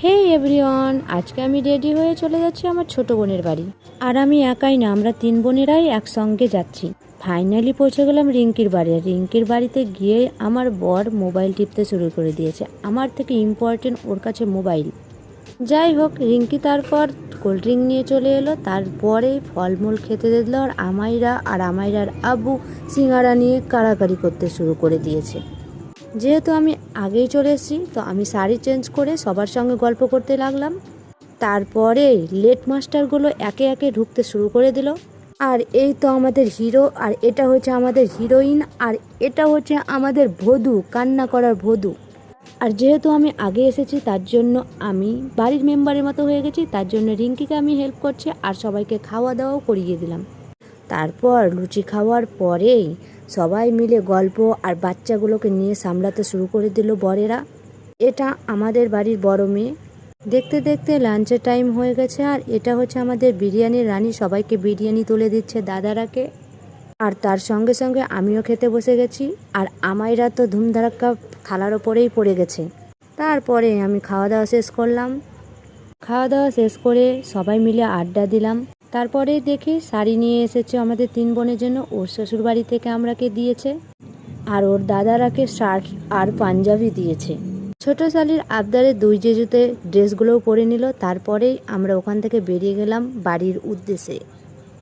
হে everyone, আজকে আমি ready হয়ে চলে যাচ্ছি আমার ছোট বোনের বাড়ি। আর আমি একাই না, আমরা তিন বোনেরাই একসঙ্গে যাচ্ছি। ফাইনালি পৌঁছে গেলাম রিঙ্কির বাড়ি। আর রিঙ্কির বাড়িতে গিয়ে আমার বর মোবাইল টিপতে শুরু করে দিয়েছে। আমার থেকে ইম্পর্টেন্ট ওর কাছে মোবাইল। যাই হোক, রিঙ্কি তারপর কোল্ড ড্রিঙ্ক নিয়ে চলে এলো, তারপরে ফলমূল খেতে দিল। আর আমাইরার আব্বু সিঙ্গারা নিয়ে কাড়াকাড়ি করতে শুরু করে দিয়েছে। যেহেতু আমি আগেই চলে এসেছি, তো আমি শাড়ি চেঞ্জ করে সবার সঙ্গে গল্প করতে লাগলাম। তারপরে লেট মাস্টারগুলো একে একে ঢুকতে শুরু করে দিল। আর এই তো আমাদের হিরো, আর এটা হচ্ছে আমাদের হিরোইন, আর এটা হচ্ছে আমাদের ভদু, কান্না করার ভদু। আর যেহেতু আমি আগে এসেছি, তার জন্য আমি বাড়ির মেম্বারের মতো হয়ে গেছি। তার জন্য রিঙ্কিকে আমি হেল্প করছি, আর সবাইকে খাওয়া দাওয়াও করিয়ে দিলাম। তারপর লুচি খাওয়ার পরেই সবাই মিলে গল্প আর বাচ্চাগুলোকে নিয়ে সামলাতে শুরু করে দিল বরেরা। এটা আমাদের বাড়ির বড় মেয়ে। দেখতে দেখতে লাঞ্চের টাইম হয়ে গেছে। আর এটা হচ্ছে আমাদের বিরিয়ানির রানী, সবাইকে বিরিয়ানি তুলে দিচ্ছে দাদারাকে। আর তার সঙ্গে সঙ্গে আমিও খেতে বসে গেছি। আর আমাইরা তো ধুমধারাক্কা থালার ওপরেই পড়ে গেছে। তারপরে আমি খাওয়া দাওয়া শেষ করলাম। খাওয়া দাওয়া শেষ করে সবাই মিলে আড্ডা দিলাম। তারপরে দেখি শাড়ি নিয়ে এসেছে আমাদের তিন বোনের জন্য, ওর শ্বশুর বাড়ি থেকে আমরাকে দিয়েছে। আর ওর দাদারাকে শার্ট আর পাঞ্জাবি দিয়েছে। ছোট শালির আবদারে দুই জেজুতে ড্রেসগুলোও পরে নিল। তারপরেই আমরা ওখান থেকে বেরিয়ে গেলাম বাড়ির উদ্দেশ্যে।